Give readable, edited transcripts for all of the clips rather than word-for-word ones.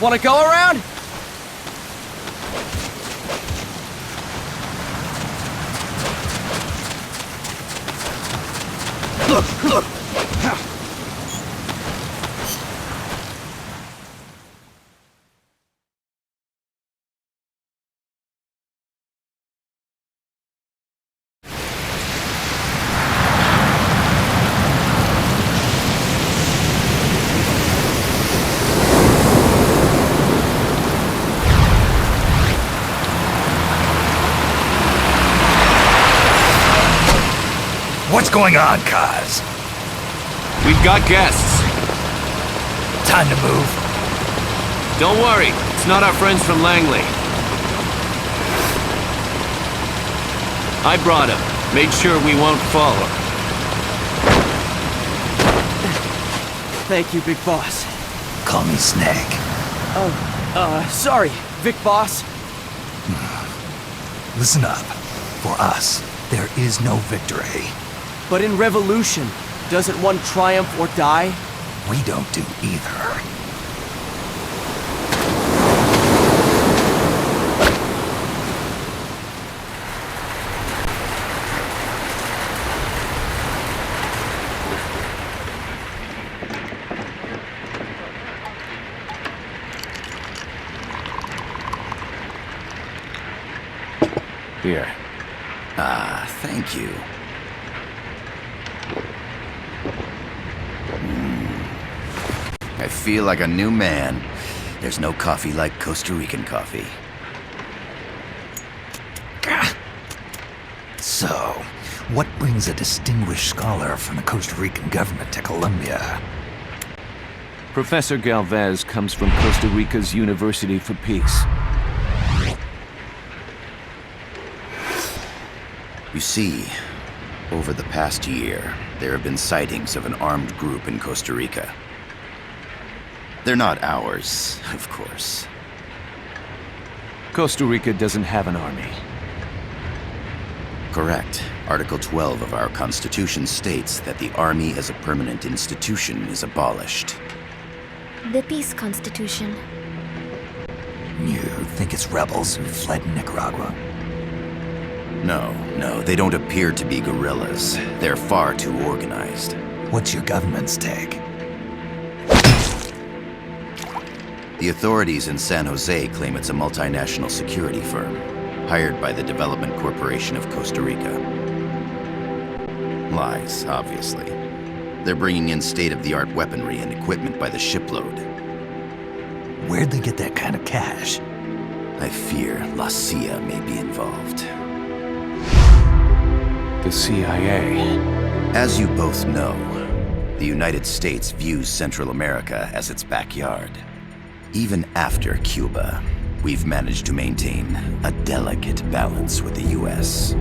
Wanna go around? Look! What's going on, Kaz? We've got guests. Time to move. Don't worry, it's not our friends from Langley. I brought him. Made sure we won't follow. Thank you, Big Boss. Call me Snake. Sorry, Vic Boss. Listen up. For us, there is no victory. But in Revolution, doesn't one triumph or die? We don't do either. Here. Thank you. I feel like a new man. There's no coffee like Costa Rican coffee. So, what brings a distinguished scholar from the Costa Rican government to Colombia? Professor Galvez comes from Costa Rica's University for Peace. You see, over the past year, there have been sightings of an armed group in Costa Rica. They're not ours, of course. Costa Rica doesn't have an army. Correct. Article 12 of our Constitution states that the Army as a permanent institution is abolished. The Peace Constitution. You think it's rebels who fled Nicaragua? No, they don't appear to be guerrillas. They're far too organized. What's your government's take? The authorities in San Jose claim it's a multinational security firm, hired by the Development Corporation of Costa Rica. Lies, obviously. They're bringing in state-of-the-art weaponry and equipment by the shipload. Where'd they get that kind of cash? I fear La CIA may be involved. The CIA. As you both know, the United States views Central America as its backyard. Even after Cuba, we've managed to maintain a delicate balance with the US.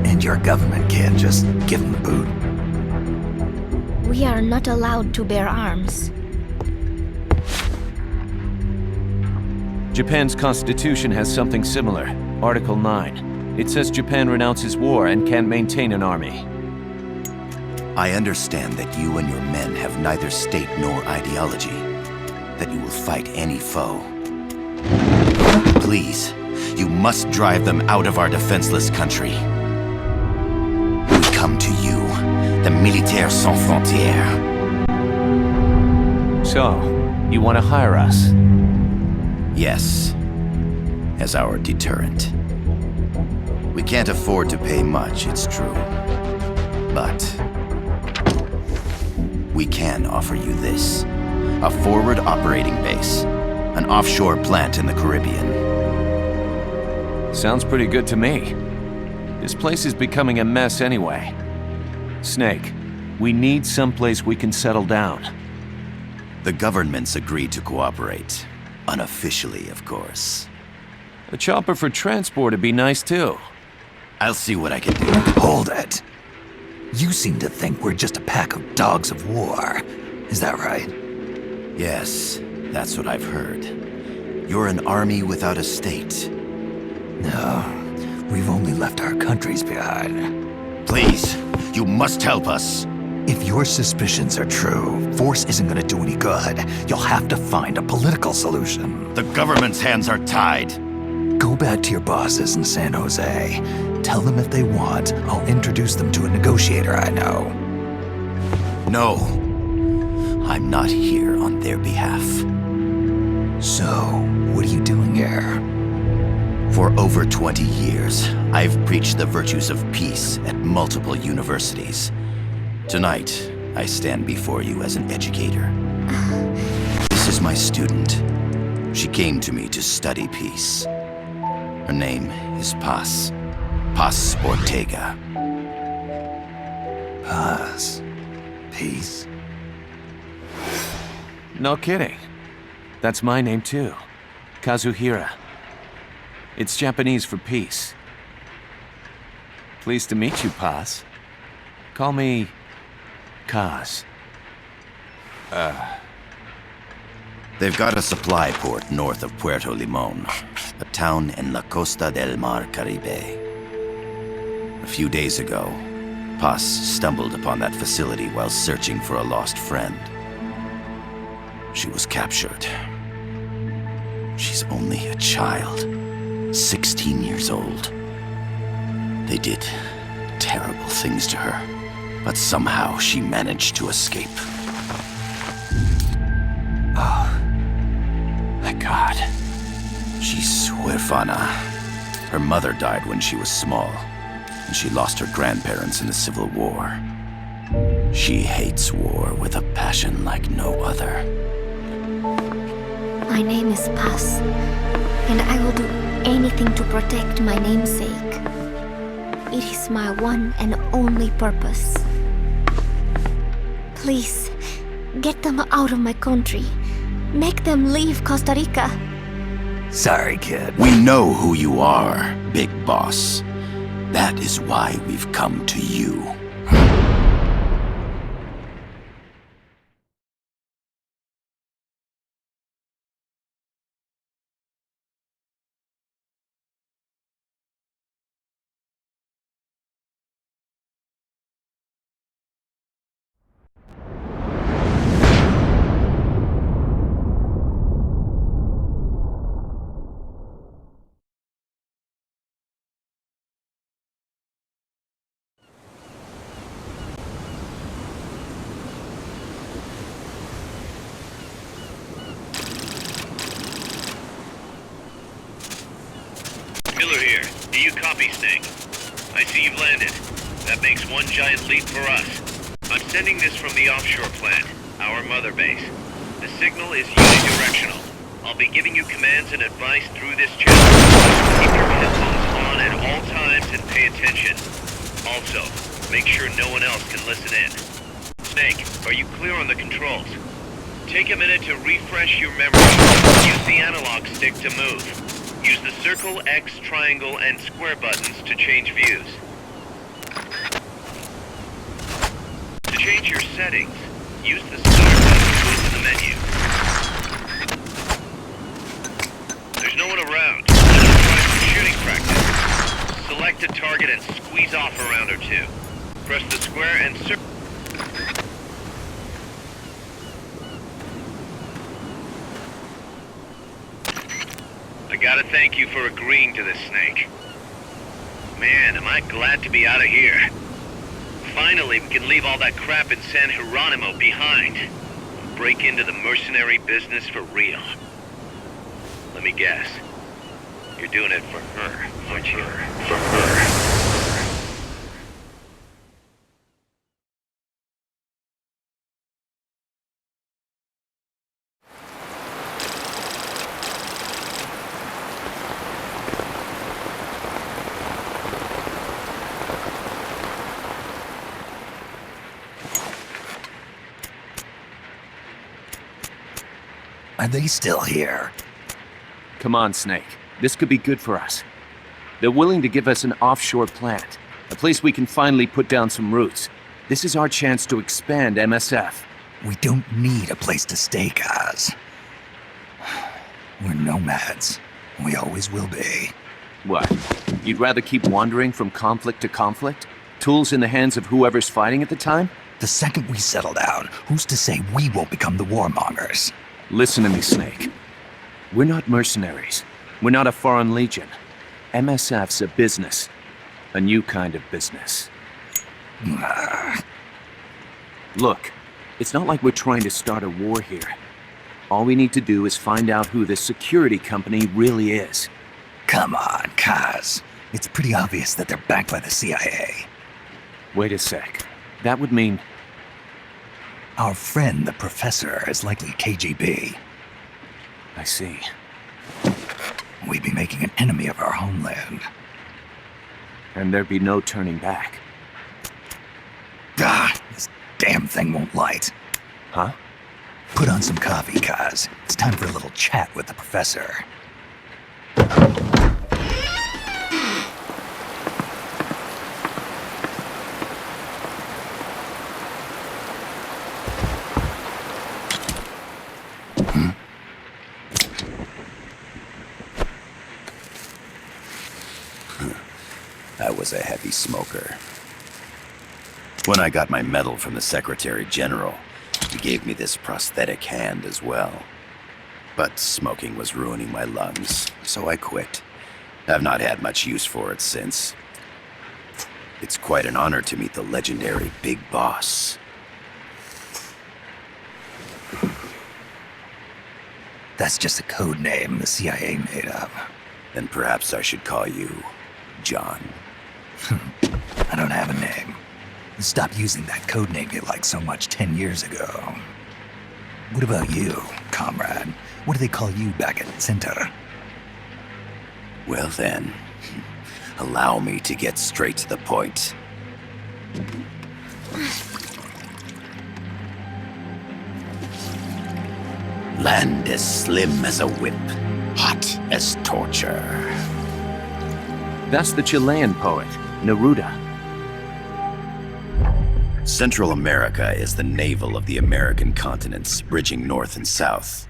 And your government can't just give them the boot? We are not allowed to bear arms. Japan's constitution has something similar. Article 9. It says Japan renounces war and can't maintain an army. I understand that you and your men have neither state nor ideology. That you will fight any foe. Please, you must drive them out of our defenseless country. We come to you, the Militaires Sans Frontières. So, you want to hire us? Yes, as our deterrent. We can't afford to pay much, it's true. But we can offer you this. A forward operating base. An offshore plant in the Caribbean. Sounds pretty good to me. This place is becoming a mess anyway. Snake, we need someplace we can settle down. The government's agreed to cooperate. Unofficially, of course. A chopper for transport would be nice too. I'll see what I can do. Hold it. You seem to think we're just a pack of dogs of war. Is that right? Yes, that's what I've heard. You're an army without a state. No, we've only left our countries behind. Please, you must help us. If your suspicions are true, force isn't gonna do any good. You'll have to find a political solution. The government's hands are tied. Go back to your bosses in San Jose. Tell them if they want, I'll introduce them to a negotiator I know. No. I'm not here on their behalf. So, what are you doing here? For over 20 years, I've preached the virtues of peace at multiple universities. Tonight, I stand before you as an educator. This is my student. She came to me to study peace. Her name is Paz. Paz Ortega. Paz. Peace. No kidding. That's my name too. Kazuhira. It's Japanese for peace. Pleased to meet you, Paz. Call me Kaz. They've got a supply port north of Puerto Limon, a town in La Costa del Mar Caribe. A few days ago, Paz stumbled upon that facility while searching for a lost friend. She was captured. She's only a child, 16 years old. They did terrible things to her, but somehow she managed to escape. Thank God. She's huérfana. Her mother died when she was small, and she lost her grandparents in the Civil War. She hates war with a passion like no other. My name is Paz, and I will do anything to protect my namesake. It is my one and only purpose. Please, get them out of my country. Make them leave Costa Rica. Sorry, kid. We know who you are, Big Boss. That is why we've come to you. Miller here. Do you copy, Snake? I see you've landed. That makes one giant leap for us. I'm sending this from the offshore plant, our mother base. The signal is unidirectional. I'll be giving you commands and advice through this channel. Keep your headphones on at all times and pay attention. Also, make sure no one else can listen in. Snake, are you clear on the controls? Take a minute to refresh your memory. Use the analog stick to move. Use the circle, X, triangle, and square buttons to change views. To change your settings, use the start button to go into the menu. There's no one around. Let's try some shooting practice. Select a target and squeeze off a round or two. Press the square and circle. I gotta thank you for agreeing to this, Snake. Man, am I glad to be out of here. Finally, we can leave all that crap in San Geronimo behind. And break into the mercenary business for real. Let me guess. You're doing it for her, aren't you? For her. Are they still here? Come on, Snake. This could be good for us. They're willing to give us an offshore plant, a place we can finally put down some roots. This is our chance to expand MSF. We don't need a place to stay, Kaz. We're nomads. We always will be. What? You'd rather keep wandering from conflict to conflict? Tools in the hands of whoever's fighting at the time? The second we settle down, who's to say we won't become the warmongers? Listen to me, Snake. We're not mercenaries. We're not a foreign legion. MSF's a business. A new kind of business. Look, it's not like we're trying to start a war here. All we need to do is find out who this security company really is. Come on, Kaz. It's pretty obvious that they're backed by the CIA. Wait a sec. That would mean... Our friend, the professor, is likely KGB. I see. We'd be making an enemy of our homeland. And there'd be no turning back. This damn thing won't light. Huh? Put on some coffee, Kaz. It's time for a little chat with the professor. I was a heavy smoker. When I got my medal from the Secretary General, he gave me this prosthetic hand as well. But smoking was ruining my lungs, so I quit. I've not had much use for it since. It's quite an honor to meet the legendary Big Boss. That's just a code name the CIA made up. Then perhaps I should call you John. I don't have a name. Stop using that code name you liked so much 10 years ago. What about you, comrade? What do they call you back at Center? Well then, allow me to get straight to the point. Land as slim as a whip, hot as torture. That's the Chilean poet, Neruda. Central America is the navel of the American continents, bridging north and south.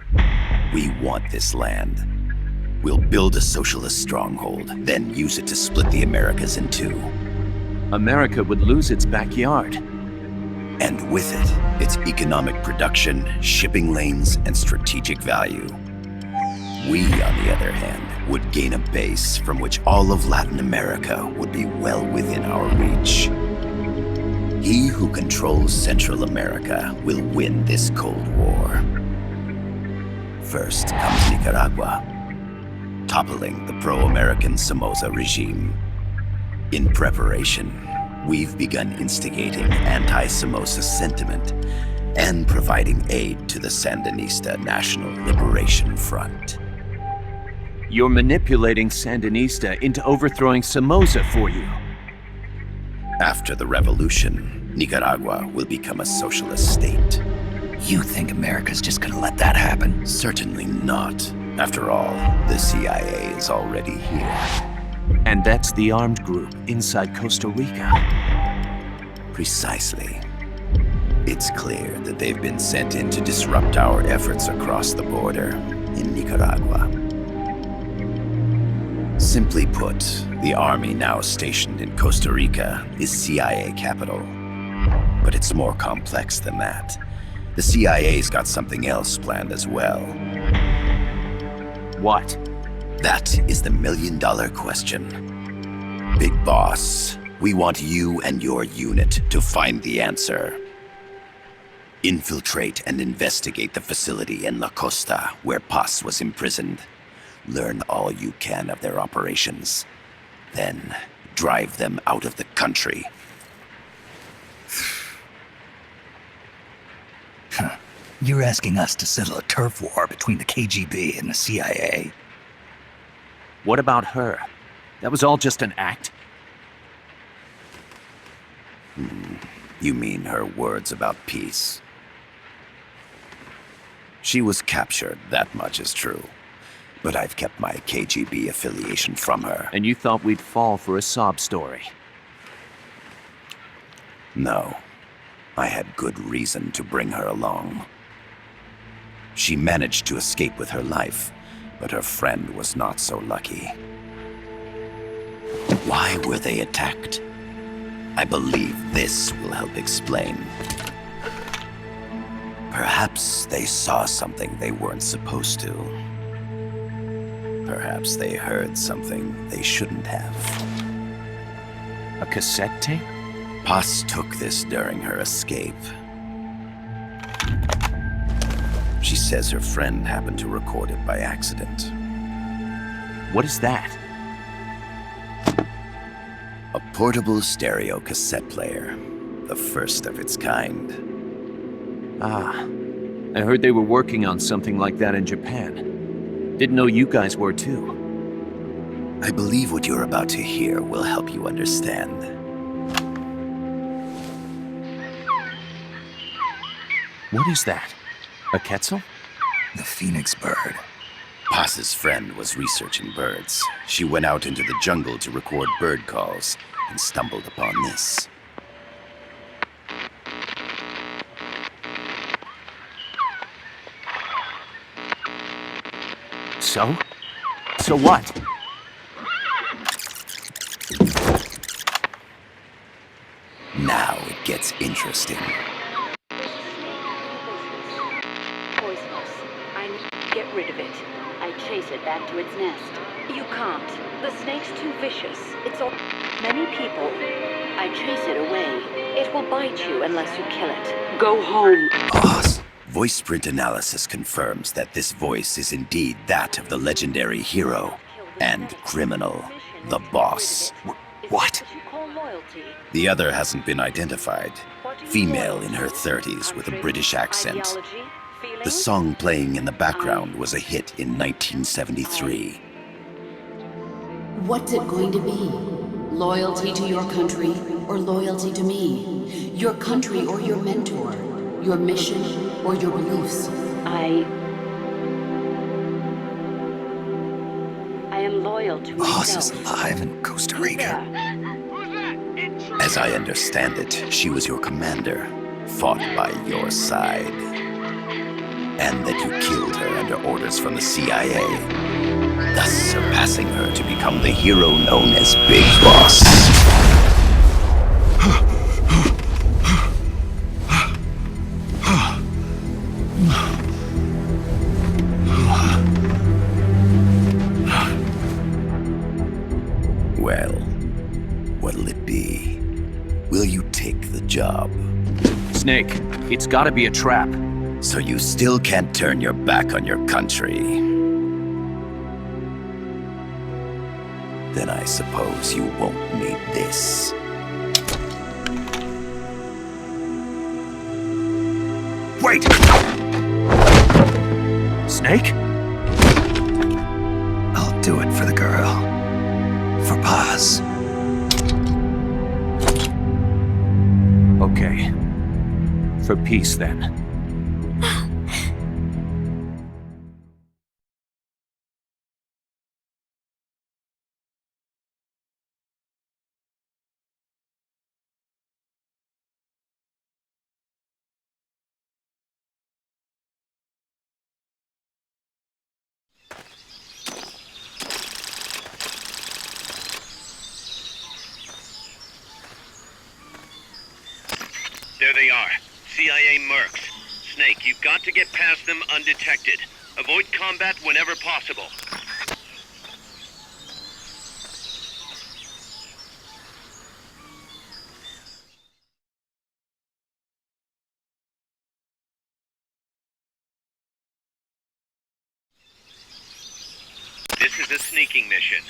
We want this land. We'll build a socialist stronghold, then use it to split the Americas in two. America would lose its backyard. And with it, its economic production, shipping lanes, and strategic value. We, on the other hand, would gain a base from which all of Latin America would be well within our reach. He who controls Central America will win this Cold War. First comes Nicaragua, toppling the pro-American Somoza regime. In preparation, we've begun instigating anti-Somoza sentiment and providing aid to the Sandinista National Liberation Front. You're manipulating Sandinista into overthrowing Somoza for you. After the revolution, Nicaragua will become a socialist state. You think America's just gonna let that happen? Certainly not. After all, the CIA is already here. And that's the armed group inside Costa Rica. Precisely. It's clear that they've been sent in to disrupt our efforts across the border in Nicaragua. Simply put, the army now stationed in Costa Rica is CIA capital. But it's more complex than that. The CIA's got something else planned as well. What? That is the million-dollar question. Big Boss, we want you and your unit to find the answer. Infiltrate and investigate the facility in La Costa where Paz was imprisoned. Learn all you can of their operations. Then, drive them out of the country. You're asking us to settle a turf war between the KGB and the CIA? What about her? That was all just an act? You mean her words about peace? She was captured, that much is true. But I've kept my KGB affiliation from her. And you thought we'd fall for a sob story? No. I had good reason to bring her along. She managed to escape with her life, but her friend was not so lucky. Why were they attacked? I believe this will help explain. Perhaps they saw something they weren't supposed to. Perhaps they heard something they shouldn't have. A cassette tape? Paz took this during her escape. She says her friend happened to record it by accident. What is that? A portable stereo cassette player. The first of its kind. Ah, I heard they were working on something like that in Japan. Didn't know you guys were too. I believe what you're about to hear will help you understand. What is that? A Quetzal? The phoenix bird. Paz's friend was researching birds. She went out into the jungle to record bird calls and stumbled upon this. So? So what? Now it gets interesting. Poisonous. I need to get rid of it. I chase it back to its nest. You can't. The snake's too vicious. It's all... Many people. I chase it away. It will bite you unless you kill it. Go home. Paz. Voice print analysis confirms that this voice is indeed that of the legendary hero and criminal, the boss. What? The other hasn't been identified. Female in her 30s with a British accent. The song playing in the background was a hit in 1973. What's it going to be? Loyalty to your country or loyalty to me? Your country or your mentor? Your mission or your beliefs? I am loyal to Paz myself. is alive in Costa Rica. As I understand it, she was your commander, fought by your side. And that you killed her under orders from the CIA, thus surpassing her to become the hero known as Big Boss. Well, what'll it be? Will you take the job? Snake, it's gotta be a trap. So you still can't turn your back on your country? Then I suppose you won't need this. Wait! Snake? I'll do it for the girl. For Paz. Okay. For peace, then. There they are. CIA mercs. Snake, you've got to get past them undetected. Avoid combat whenever possible. This is a sneaking mission.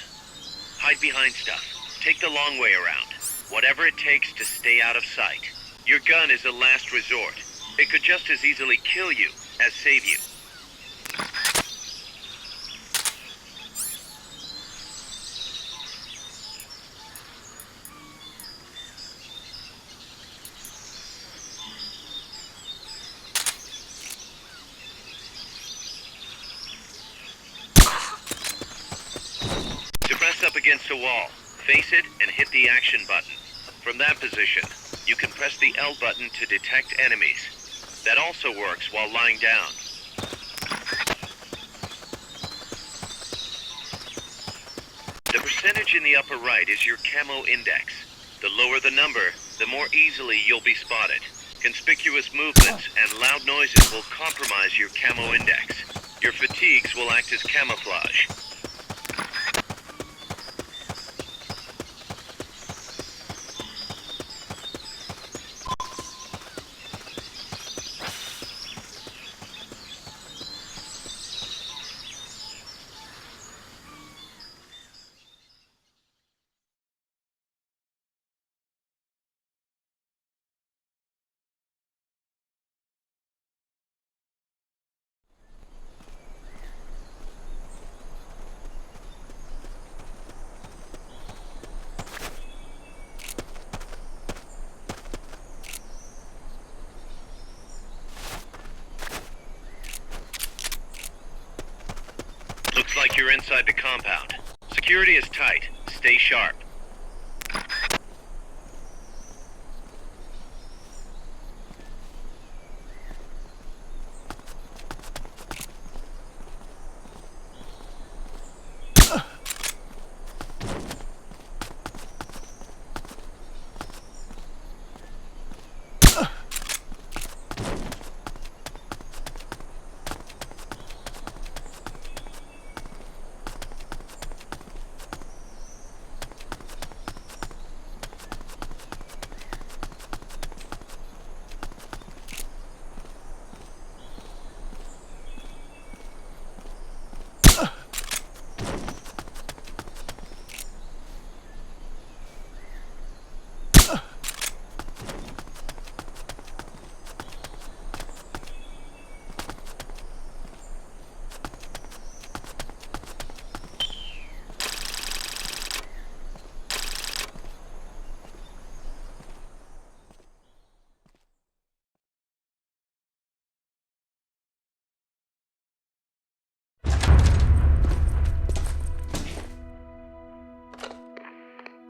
Hide behind stuff. Take the long way around. Whatever it takes to stay out of sight. Your gun is a last resort. It could just as easily kill you as save you. To press up against a wall, face it and hit the action button. From that position, you can press the L button to detect enemies. That also works while lying down. The percentage in the upper right is your camo index. The lower the number, the more easily you'll be spotted. Conspicuous movements and loud noises will compromise your camo index. Your fatigues will act as camouflage. Looks like you're inside the compound. Security is tight. Stay sharp.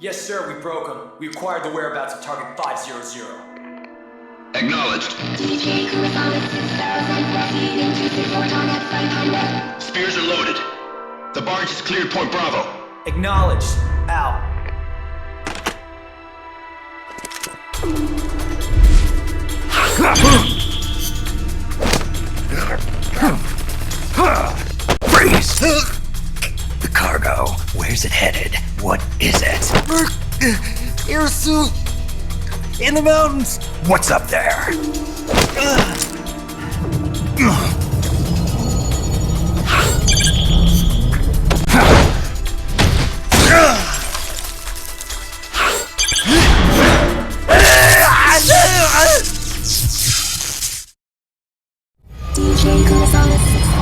Yes, sir, we broke them. We acquired the whereabouts of target 500. Acknowledged. DJ Kurosawa 6000, proceeding to support on at 500. Spears are loaded. The barge has cleared Point Bravo. Acknowledged. Out. Freeze! The cargo, where's it headed? What is it? Air suit! In the mountains! What's up there? DJ Kurosawa 6000.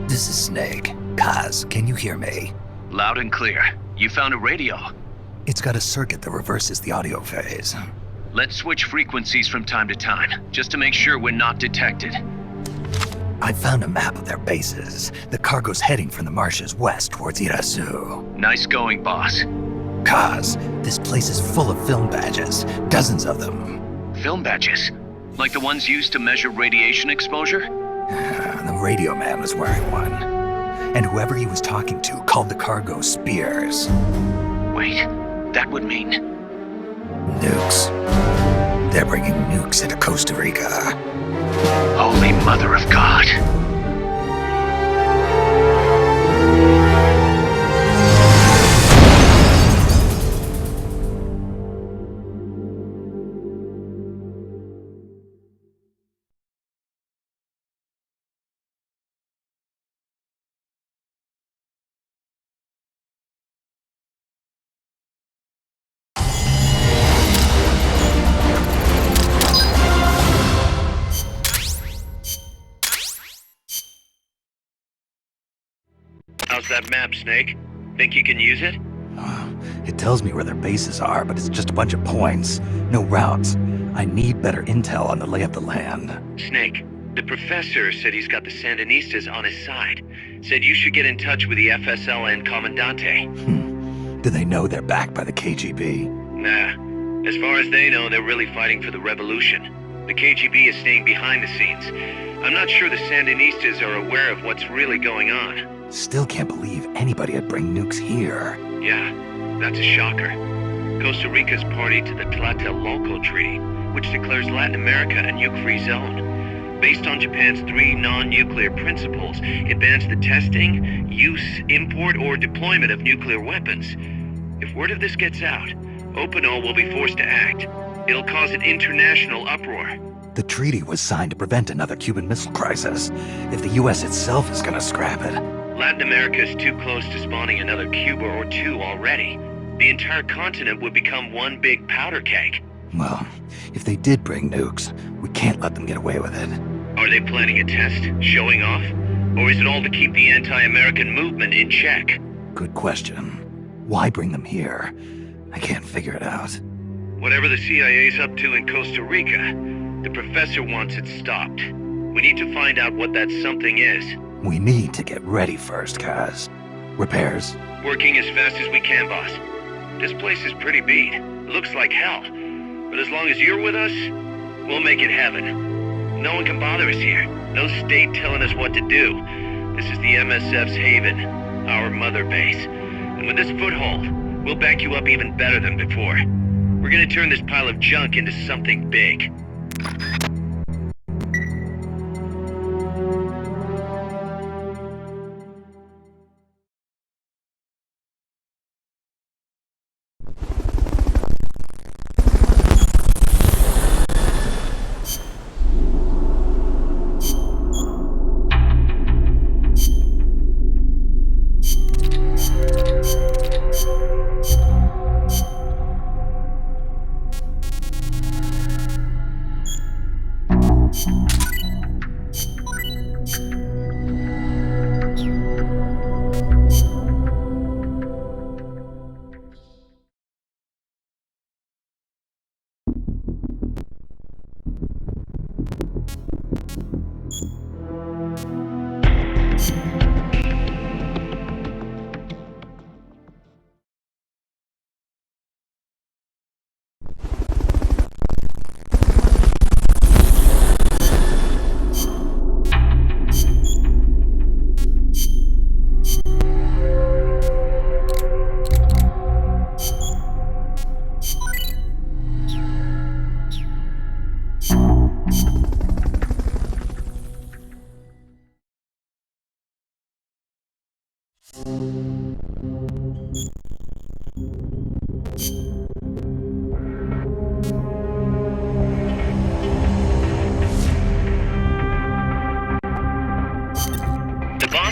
This is Snake. Kaz, can you hear me? Loud and clear. You found a radio. It's got a circuit that reverses the audio phase. Let's switch frequencies from time to time, just to make sure we're not detected. I found a map of their bases. The cargo's heading from the marshes west towards Irasu. Nice going, boss. Kaz, this place is full of film badges. Dozens of them. Film badges? Like the ones used to measure radiation exposure? The radio man was wearing one. And whoever he was talking to called the cargo Spears. Wait, that would mean... Nukes. They're bringing nukes into Costa Rica. Holy Mother of God. How's that map, Snake? Think you can use it? It tells me where their bases are, but it's just a bunch of points. No routes. I need better intel on the lay of the land. Snake, the professor said he's got the Sandinistas on his side. Said you should get in touch with the FSL and Comandante. Do they know they're backed by the KGB? Nah. As far as they know, they're really fighting for the revolution. The KGB is staying behind the scenes. I'm not sure the Sandinistas are aware of what's really going on. Still can't believe anybody would bring nukes here. Yeah, that's a shocker. Costa Rica's party to the Tlatelolco Treaty, which declares Latin America a nuke-free zone. Based on Japan's 3 non-nuclear principles, it bans the testing, use, import, or deployment of nuclear weapons. If word of this gets out, Opinol will be forced to act. It'll cause an international uproar. The treaty was signed to prevent another Cuban Missile Crisis. If the U.S. itself is gonna scrap it... Latin America is too close to spawning another Cuba or 2 already. The entire continent would become one big powder keg. Well, if they did bring nukes, we can't let them get away with it. Are they planning a test? Showing off? Or is it all to keep the anti-American movement in check? Good question. Why bring them here? I can't figure it out. Whatever the CIA's up to in Costa Rica, the professor wants it stopped. We need to find out what that something is. We need to get ready first, Kaz. Repairs? Working as fast as we can, boss. This place is pretty beat. It looks like hell. But as long as you're with us, we'll make it heaven. No one can bother us here. No state telling us what to do. This is the MSF's haven, our mother base. And with this foothold, we'll back you up even better than before. We're gonna turn this pile of junk into something big.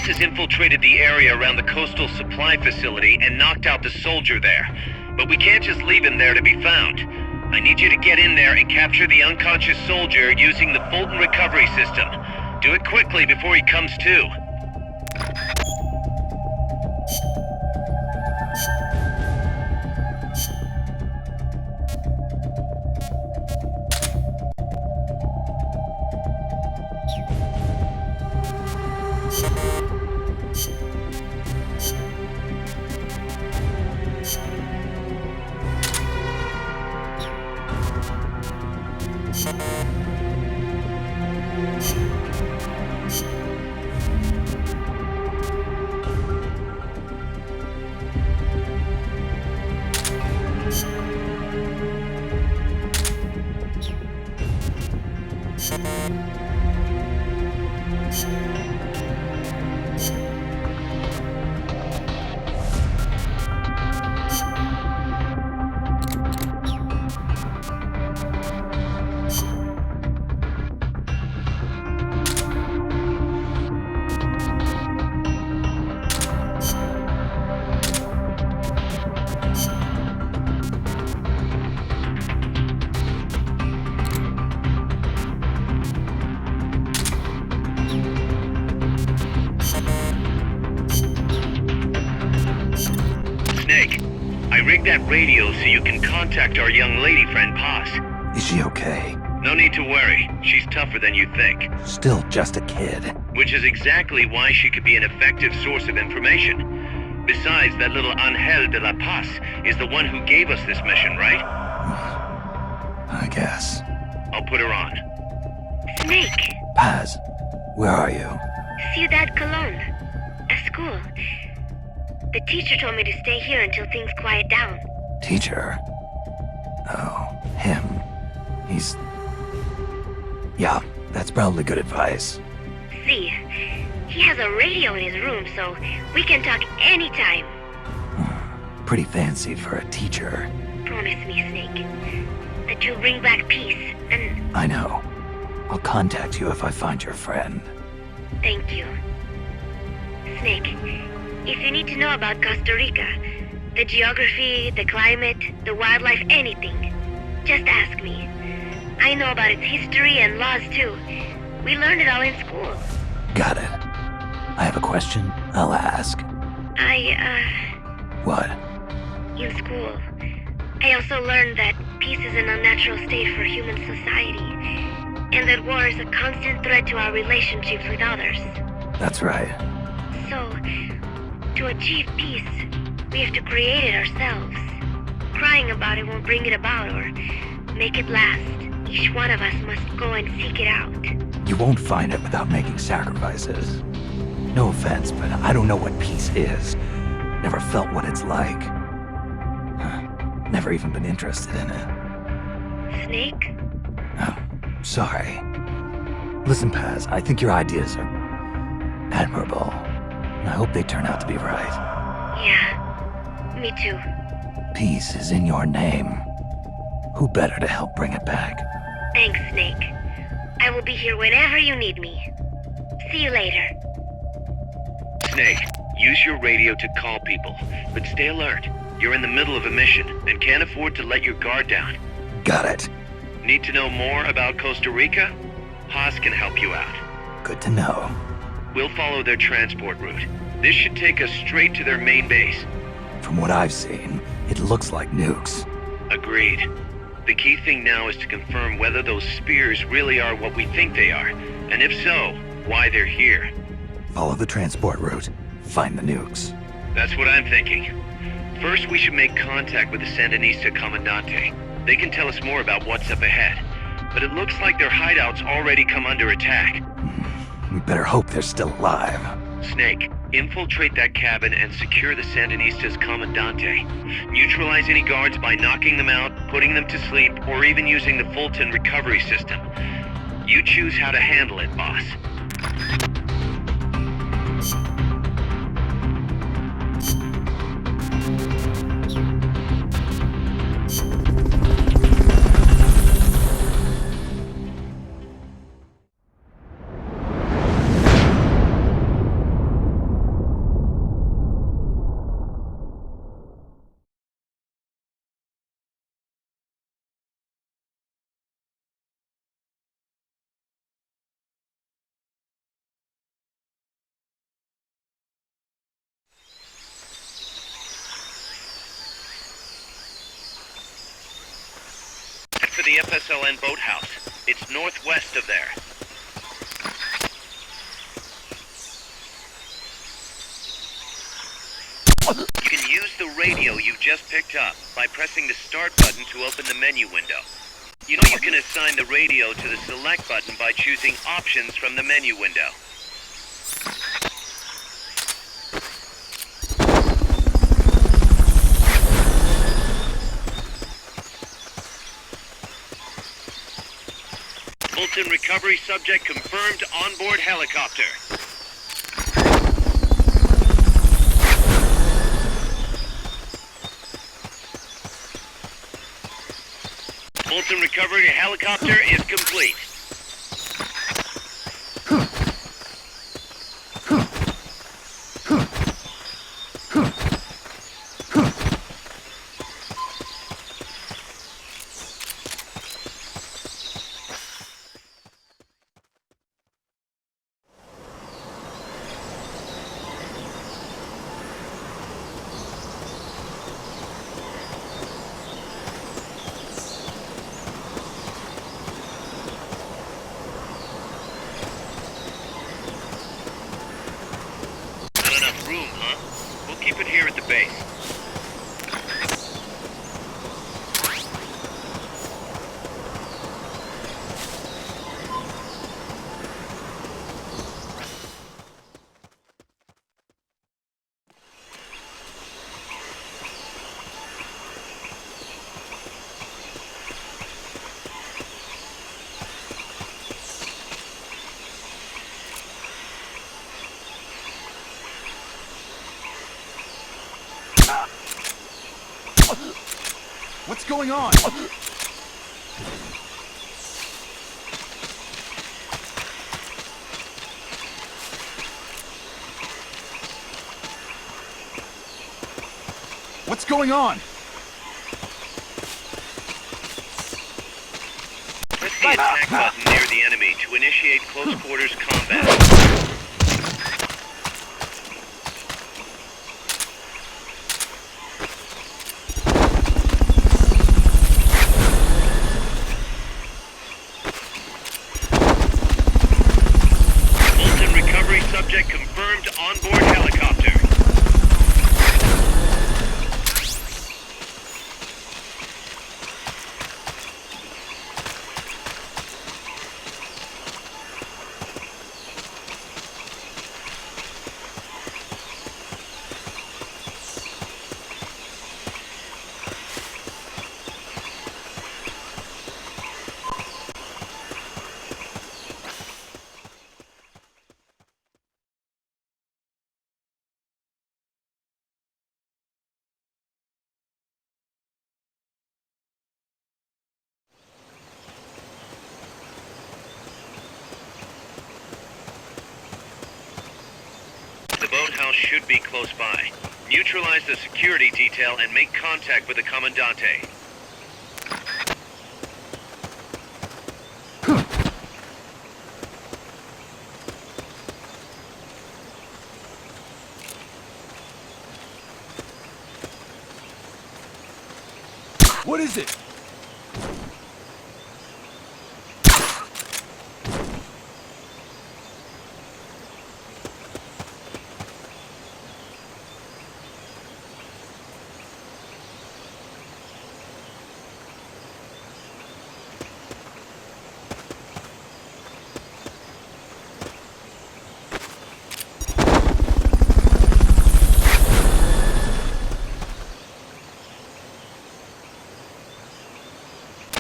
Has infiltrated the area around the coastal supply facility and knocked out the soldier there. But we can't just leave him there to be found. I need you to get in there and capture the unconscious soldier using the Fulton recovery system. Do it quickly before he comes to. rigged that radio so you can contact our young lady friend Paz. Is she okay? No need to worry. She's tougher than you think. Still just a kid. Which is exactly why she could be an effective source of information. Besides, that little Angel de la Paz is the one who gave us this mission, right? I guess. I'll put her on. Snake, Paz, where are you? Ciudad Colon. A school. The teacher told me to stay here until things quiet down. Teacher? Oh, him. He's... Yeah, that's probably good advice. See, he has a radio in his room, so we can talk anytime. Pretty fancy for a teacher. Promise me, Snake, that you'll bring back peace, and I know. I'll contact you if I find your friend. thank you. Snake, if you need to know about Costa Rica, the geography, the climate, the wildlife, anything, just ask me. I know about its history and laws too. We learned it all in school. Got it. I have a question. I'll ask. What? In school, I also learned that peace is an unnatural state for human society, and that war is a constant threat to our relationships with others. That's right. So, to achieve peace, we have to create it ourselves. Crying about it won't bring it about or make it last. Each one of us must go and seek it out. You won't find it without making sacrifices. No offense, but I don't know what peace is. Never felt what it's like. Never even been interested in it. Snake? Oh, sorry. Listen, Paz, I think your ideas are admirable. And I hope they turn out to be right. Yeah, me too. Peace is in your name. Who better to help bring it back? Thanks, Snake. I will be here whenever you need me. See you later. Snake, use your radio to call people, but stay alert. You're in the middle of a mission and can't afford to let your guard down. Got it. Need to know more about Costa Rica? Haas can help you out. Good to know. We'll follow their transport route. This should take us straight to their main base. From what I've seen, it looks like nukes. Agreed. The key thing now is to confirm whether those spears really are what we think they are, and if so, why they're here. Follow the transport route. Find the nukes. That's what I'm thinking. First, we should make contact with the Sandinista Comandante. They can tell us more about what's up ahead. But it looks like their hideout's already come under attack. We better hope they're still alive. Snake, infiltrate that cabin and secure the Sandinista's Comandante. Neutralize any guards by knocking them out, putting them to sleep, or even using the Fulton recovery system. You choose how to handle it, boss. For the FSLN boathouse. It's northwest of there. You can use the radio you just picked up by pressing the start button to open the menu window. You know you can assign the radio to the select button by choosing options from the menu window. Fulton recovery subject confirmed onboard helicopter. Fulton recovery helicopter is complete. at the base. What's going on? What's going on? Press the attack button near the enemy to initiate close quarters combat. Subject confirmed onboard helicopter. The boathouse should be close by. Neutralize the security detail and make contact with the Commandante. What is it?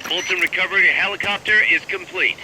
Fulton recovery helicopter is complete.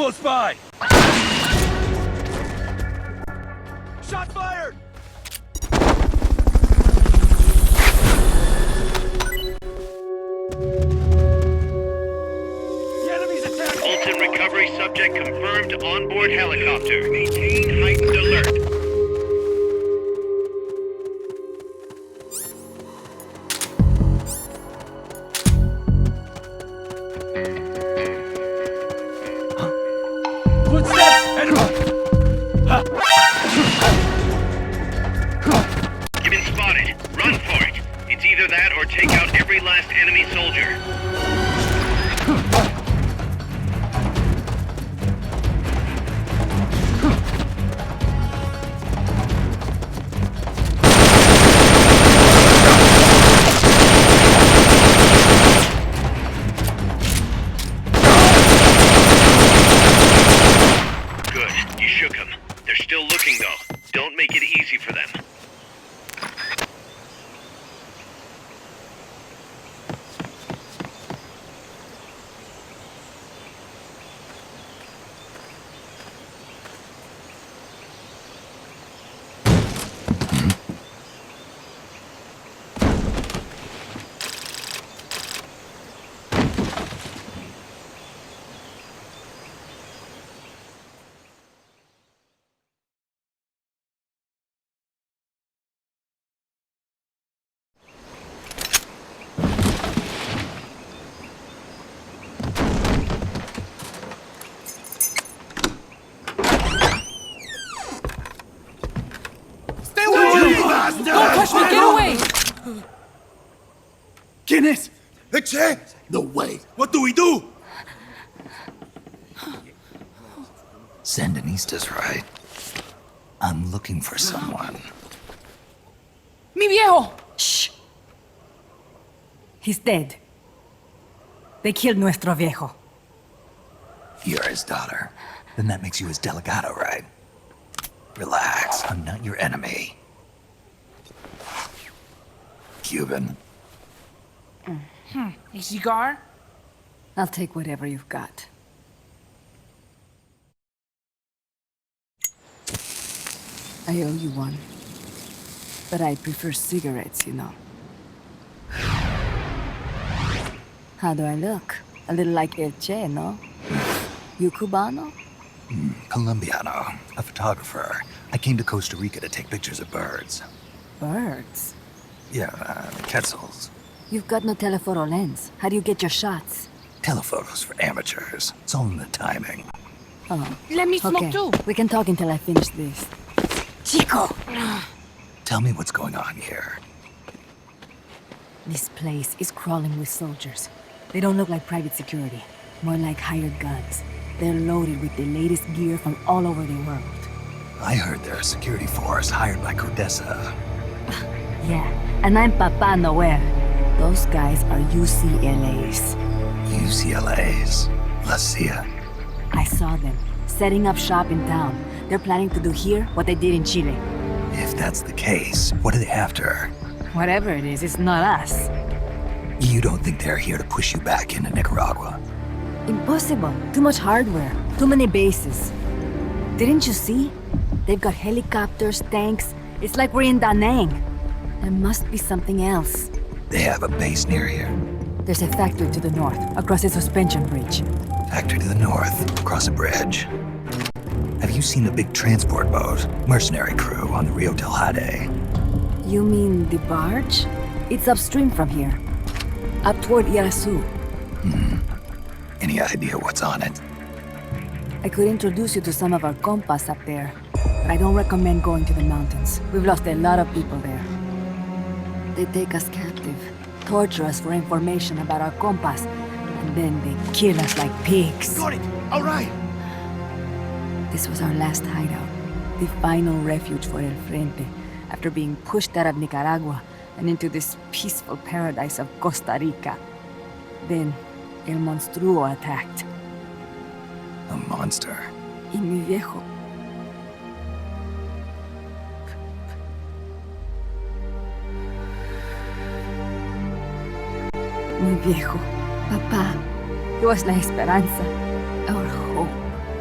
close by! Shot fired! The enemy's attacking! Fulton recovery subject confirmed onboard helicopter. Maintain heightened alert. Footsteps! Enemy! You've been spotted. Run for it. It's either that or take out every last enemy soldier. Good. You shook them. They're still looking, though. Don't make it easy for them. Don't touch me! Get away! ¿Quién es? Eche! No way. What do we do? Sandinista's right. I'm looking for someone. Mi viejo! Shh! He's dead. They killed nuestro viejo. You're his daughter. Then that makes you his delegado, right? Relax. I'm not your enemy. Cuban. A cigar? I'll take whatever you've got. I owe you one. But I prefer cigarettes, you know. How do I look? A little like El Che, no? You Cubano? Colombiano. A photographer. I came to Costa Rica to take pictures of birds. Birds? Yeah, quetzals. You've got no telephoto lens. How do you get your shots? Telephotos for amateurs. It's all in the timing. Oh. Let me smoke Okay, too. we can talk until I finish this. Chico! Tell me what's going on here. This place is crawling with soldiers. They don't look like private security, more like hired guns. They're loaded with the latest gear from all over the world. I heard they're a security force hired by Codesa. Yeah, and I'm Papa Noel. Those guys are UCLA's. UCLA's. La CIA. I saw them, setting up shop in town. They're planning to do here what they did in Chile. If that's the case, what are they after? Whatever it is, it's not us. You don't think they're here to push you back into Nicaragua? Impossible. Too much hardware. Too many bases. Didn't you see? They've got helicopters, tanks. It's like we're in Da Nang. There must be something else. They have a base near here. There's a factory to the north, across a suspension bridge. Factory to the north, across a bridge. Have you seen a big transport boat? Mercenary crew on the Rio del Jade. You mean the barge? It's upstream from here. Up toward Irasu. Any idea what's on it? I could introduce you to some of our compas up there. But I don't recommend going to the mountains. We've lost a lot of people there. They take us captive, torture us for information about our compas, and then they kill us like pigs. Got it! Alright! This was our last hideout, the final refuge for El Frente, after being pushed out of Nicaragua and into this peaceful paradise of Costa Rica. Then, El Monstruo attacked. A monster. Y mi viejo. Mi viejo. Papá. He was la esperanza. Our hope.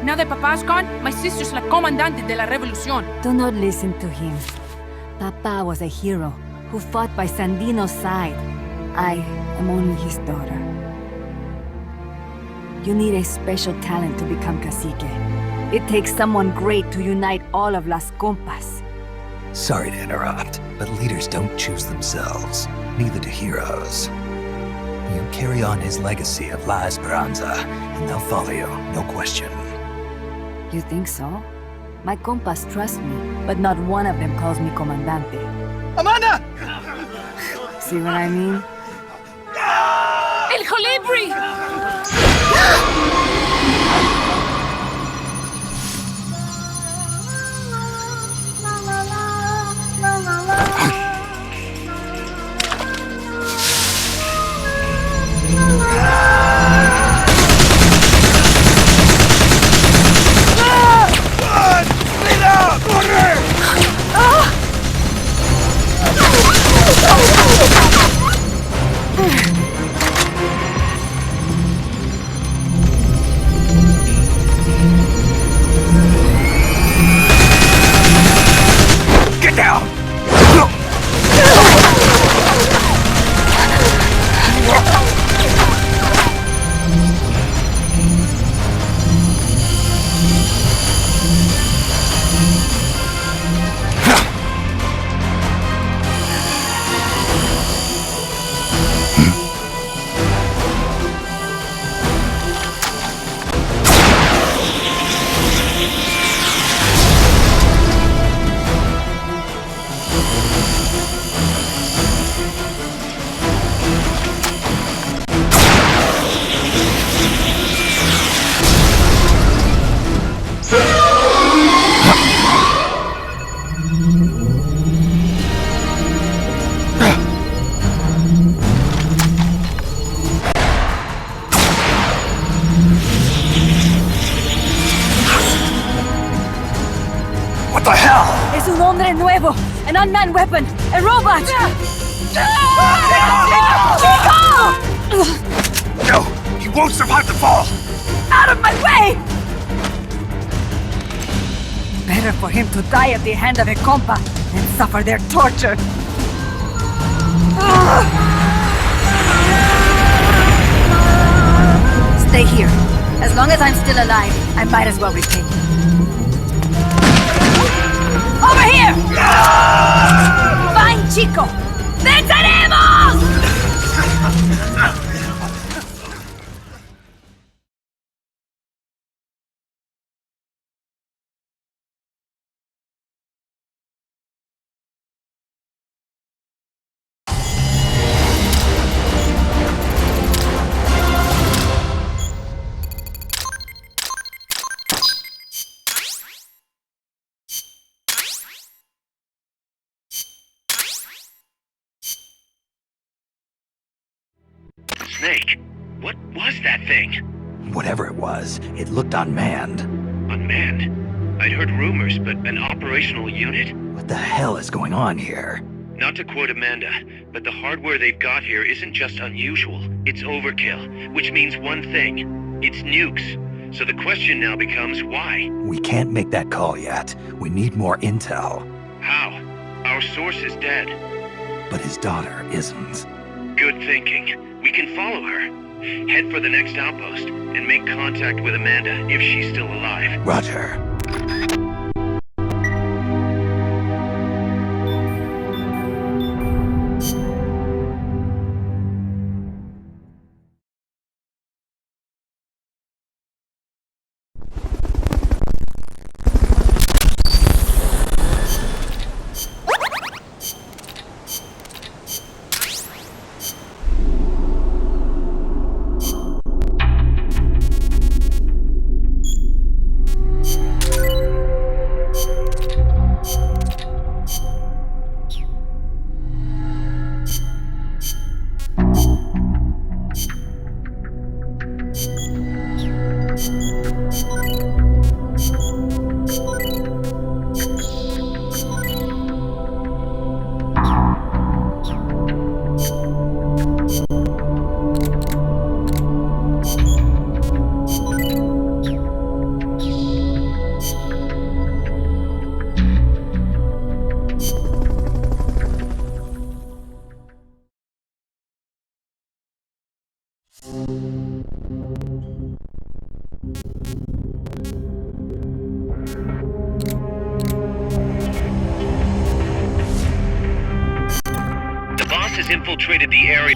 Now that Papa's gone, my sister's la comandante de la revolución. Do not listen to him. Papa was a hero who fought by Sandino's side. I am only his daughter. You need a special talent to become cacique. It takes someone great to unite all of Las Compas. Sorry to interrupt, but leaders don't choose themselves. Neither do heroes. You carry on his legacy of La Esperanza, and they'll follow you, no question. You think so? My compas trust me, but not one of them calls me comandante. Amanda! See what I mean? El Colibri! Get down! What the hell? Es un hombre nuevo, an unmanned weapon, a robot! No! He won't survive the fall! Out of my way! Better for him to die at the hand of a compa than suffer their torture. Stay here. As long as I'm still alive, I might as well repay you. Over here! Fine, chico! ¡Venceremos! Snake, what was that thing? Whatever it was, it looked unmanned. Unmanned? I'd heard rumors, but an operational unit? What the hell is going on here? Not to quote Amanda, but the hardware they've got here isn't just unusual, it's overkill, which means one thing. It's nukes. So the question now becomes why? We can't make that call yet. We need more intel. How? Our source is dead. But his daughter isn't. Good thinking. We can follow her. Head for the next outpost and make contact with Amanda if she's still alive. Roger. has infiltrated the area.